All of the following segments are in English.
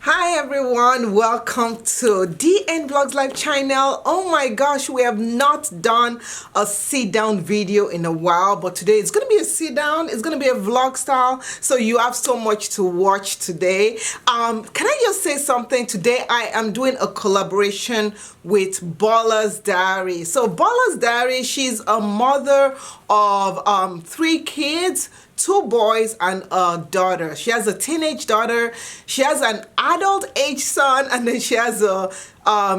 Hi everyone, welcome to DNVlogsLife channel. Oh my gosh, we have not done a sit down video in a while, but today it's gonna be a sit down. It's gonna be a vlog style, so you have so much to watch today. Can I just say something? Today I am doing a collaboration with Bola's Diary. So Bola's Diary, she's a mother of 3 kids, 2 boys and a daughter. She has a teenage daughter, she has an adult age son, and then she has a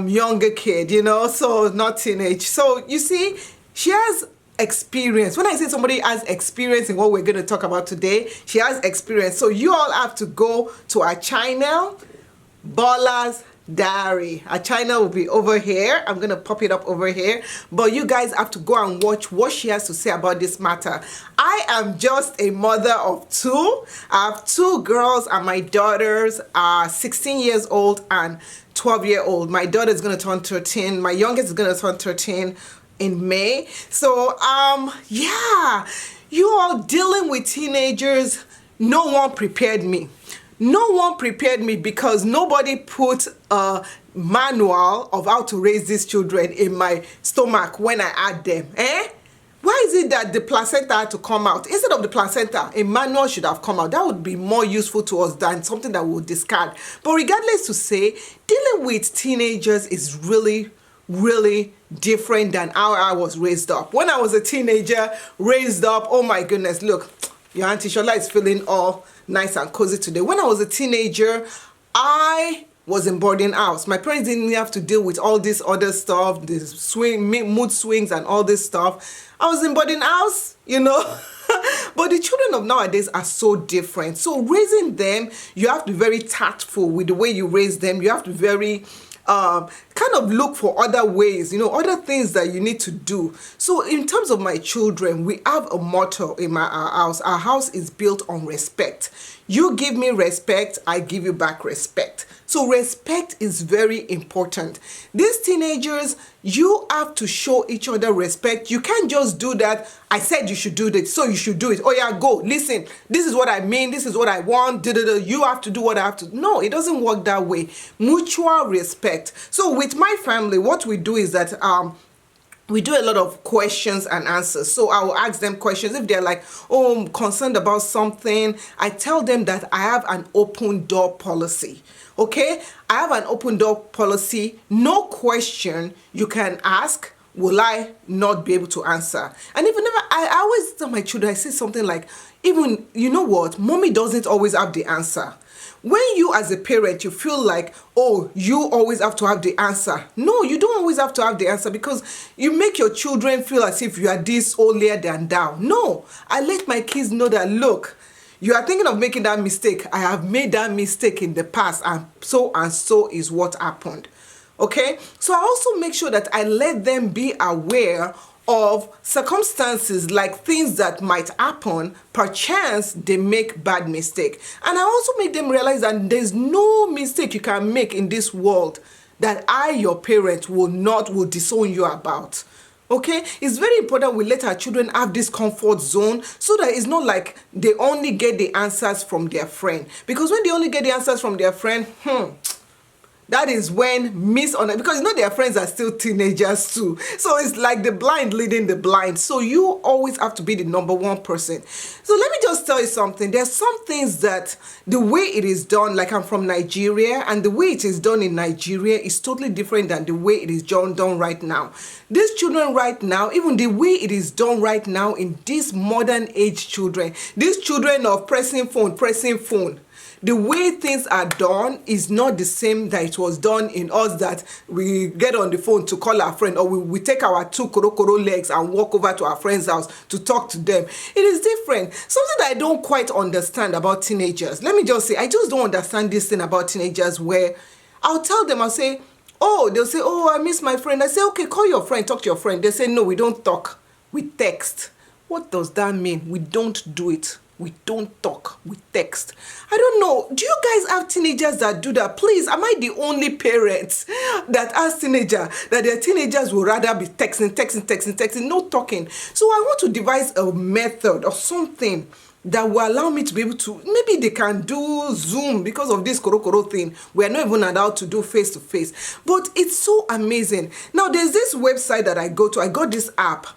younger kid, you know, so not teenage. So you see, she has experience. When I say somebody has experience in what we're going to talk about today, she has experience. So you all have to go to our channel, Bola's Diary. Our channel will be over here. I'm gonna pop it up over here, but you guys have to go and watch what she has to say about this matter. I am just a mother of 2. I have 2 girls, and my daughters are 16 years old and 12-year-old. My daughter is gonna turn 13. My youngest is gonna turn 13 in May. So yeah, you all dealing with teenagers. No one prepared me. No one prepared me because nobody put a manual of how to raise these children in my stomach when I had them. Why is it that the placenta had to come out? Instead of the placenta, a manual should have come out. That would be more useful to us than something that we'll discard. But regardless to say, dealing with teenagers is really different than how I was raised up. When I was a teenager, raised up, oh my goodness, look, your Auntie Shola is feeling all nice and cozy today. When I was a teenager, I was in boarding house. My parents didn't have to deal with all this other stuff, the mood swings and all this stuff. I was in boarding house, you know. But the children of nowadays are so different. So raising them, you have to be very tactful with the way you raise them. You have to be very kind of look for other ways, you know, other things that you need to do. So in terms of my children, we have a motto in our house. Our house is built on respect. You give me respect, I give you back respect. So respect is very important. These teenagers, you have to show each other respect. You can't just do that. I said you should do this, so you should do it. Oh yeah, go. Listen, this is what I mean. This is what I want. You have to do what I have to. No, it doesn't work that way. Mutual respect. So with my family, what we do is that we do a lot of questions and answers. So I will ask them questions. If they're like, oh, I'm concerned about something, I tell them that I have an open door policy. Okay, I have an open door policy. No question you can ask will I not be able to answer. And even if I always tell my children, I say something like, even, you know what, mommy doesn't always have the answer. When you as a parent, you feel like, oh, you always have to have the answer. No, you don't always have to have the answer, because you make your children feel as if you are this holier than thou. No, I let my kids know that, look, you are thinking of making that mistake. I have made that mistake in the past, and so is what happened. Okay, so I also make sure that I let them be aware of circumstances, like things that might happen, perchance they make bad mistake. And I also make them realize that there's no mistake you can make in this world that I, your parent, will disown you about. Okay, it's very important we let our children have this comfort zone, so that it's not like they only get the answers from their friend. Because when they only get the answers from their friend, that is when because you know their friends are still teenagers too. So it's like the blind leading the blind. So you always have to be the number one person. So let me just tell you something. There's some things that the way it is done, like I'm from Nigeria, and the way it is done in Nigeria is totally different than the way it is done right now. These children right now, even the way it is done right now in these modern age children, these children of pressing phone, the way things are done is not the same that it was done in us, that we get on the phone to call our friend, or we take our 2 korokoro legs and walk over to our friend's house to talk to them. It is different. Something that I don't quite understand about teenagers. Let me just say, I just don't understand this thing about teenagers, where I'll tell them, I'll say, oh, they'll say, oh, I miss my friend. I say, okay, call your friend, talk to your friend. They say, no, we don't talk, we text. What does that mean? We don't do it. We don't talk, we text. I don't know. Do you guys have teenagers that do that? Please, am I the only parent that has teenagers, that their teenagers will rather be texting, no talking? So I want to devise a method or something that will allow me to be able to, maybe they can do Zoom because of this koro thing. We are not even allowed to do face-to-face. But it's so amazing. Now, there's this website that I go to. I got this app.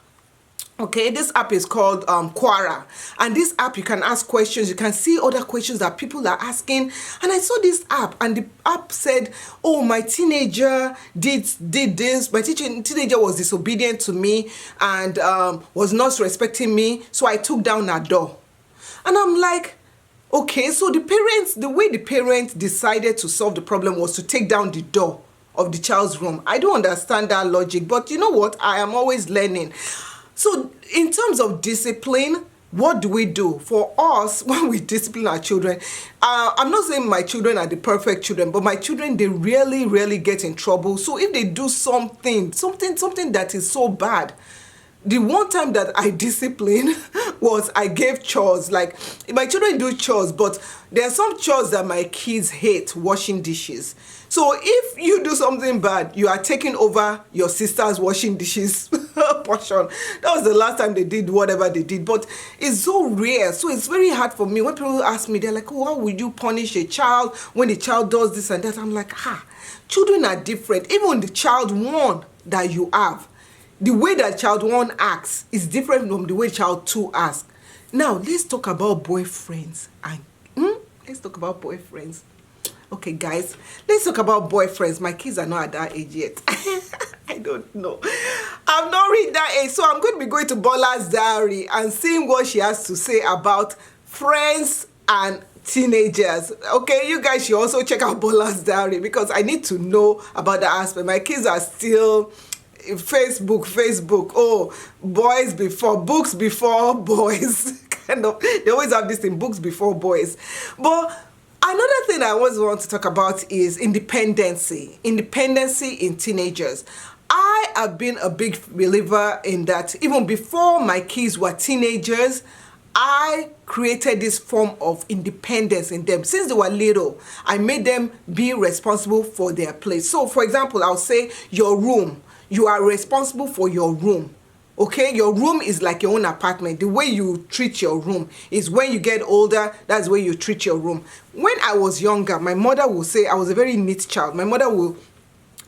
Okay, this app is called Quora, and this app you can ask questions. You can see other questions that people are asking. And I saw this app, and the app said, "Oh, my teenager did this. My teenager was disobedient to me and was not respecting me. So I took down her door." And I'm like, okay, so the way the parents decided to solve the problem was to take down the door of the child's room. I don't understand that logic, but you know what? I am always learning. So in terms of discipline, what do we do? For us, when we discipline our children, I'm not saying my children are the perfect children, but my children, they really get in trouble. So if they do something that is so bad, the one time that I disciplined was I gave chores. Like, my children do chores, but there are some chores that my kids hate, washing dishes. So if you do something bad, you are taking over your sister's washing dishes portion. That was the last time they did whatever they did. But it's so rare. So it's very hard for me. When people ask me, they're like, "Oh, how would you punish a child when the child does this and that?" I'm like, children are different. Even the child one that you have, the way that child one acts is different from the way child two acts. Now, let's talk about boyfriends. Let's talk about boyfriends. Okay, guys, let's talk about boyfriends. My kids are not at that age yet. I don't know. I've not reached that age, so I'm going to be going to Bola's diary and seeing what she has to say about friends and teenagers. Okay, you guys should also check out Bola's diary because I need to know about that aspect. My kids are still Facebook. Oh, boys before books before boys. Kind of, they always have this thing, books before boys. But another thing I always want to talk about is independency in teenagers. I have been a big believer in that. Even before my kids were teenagers, I created this form of independence in them. Since they were little, I made them be responsible for their place. So, for example, I'll say your room. You are responsible for your room. Okay, your room is like your own apartment. The way you treat your room is when you get older, that's the way you treat your room. When I was younger, my mother will say, I was a very neat child. My mother will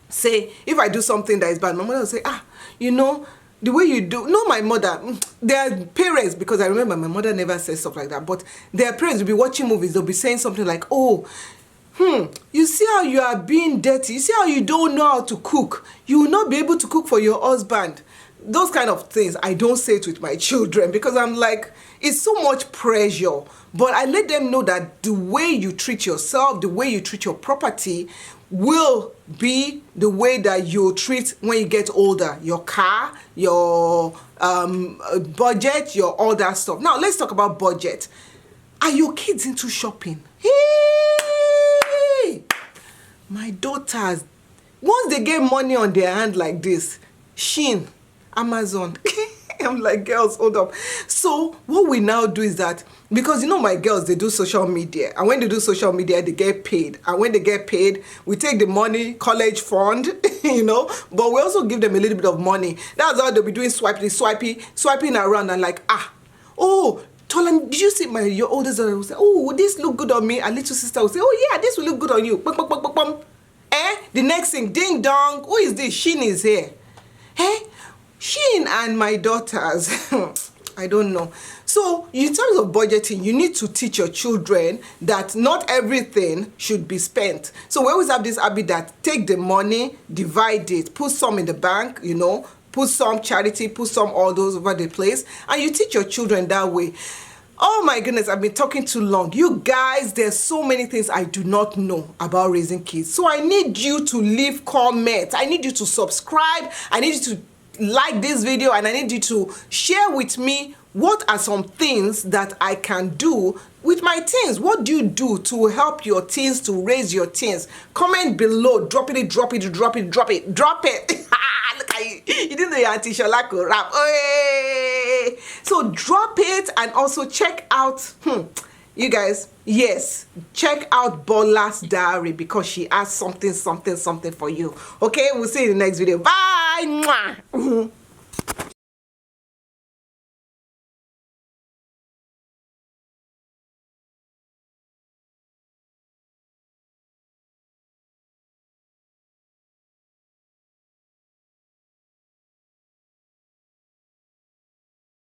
say, if I do something that is bad, my mother will say, you know, the way you do, no, my mother, their parents, because I remember my mother never said stuff like that, but their parents will be watching movies, they'll be saying something like, "Oh, you see how you are being dirty, you see how you don't know how to cook, you will not be able to cook for your husband." Those kind of things, I don't say it with my children because I'm like, it's so much pressure. But I let them know that the way you treat yourself, the way you treat your property will be the way that you treat when you get older. Your car, your budget, your all that stuff. Now, let's talk about budget. Are your kids into shopping? Hey! My daughters, once they get money on their hand like this, Shein, Amazon. I'm like, girls, hold up. So what we now do is that, because you know my girls, they do social media, and when they do social media, they get paid, and when they get paid, we take the money, college fund, you know, but we also give them a little bit of money. That's how they'll be doing swiping around and like, oh, Tolan, did you see your oldest daughter will say, "Oh, would this look good on me?" And little sister will say, "Oh yeah, this will look good on you." The next thing, ding dong, who is this? Shein is here. Shein and my daughters, I don't know. So in terms of budgeting, you need to teach your children that not everything should be spent. So we always have this habit that take the money, divide it, put some in the bank, you know, put some charity, put some all those over the place, and you teach your children that way. Oh my goodness, I've been talking too long. You guys, there's so many things I do not know about raising kids. So I need you to leave comments. I need you to subscribe. I need you to like this video, and I need you to share with me what are some things that I can do with my teens. What do you do to help your teens, to raise your teens? Comment below. Drop it. Look at you. You didn't know your Auntie Shola could rap. Hey! So drop it, and also check out you guys, yes, check out Bola's diary because she has something for you. Okay, we'll see you in the next video. Bye. Mwah.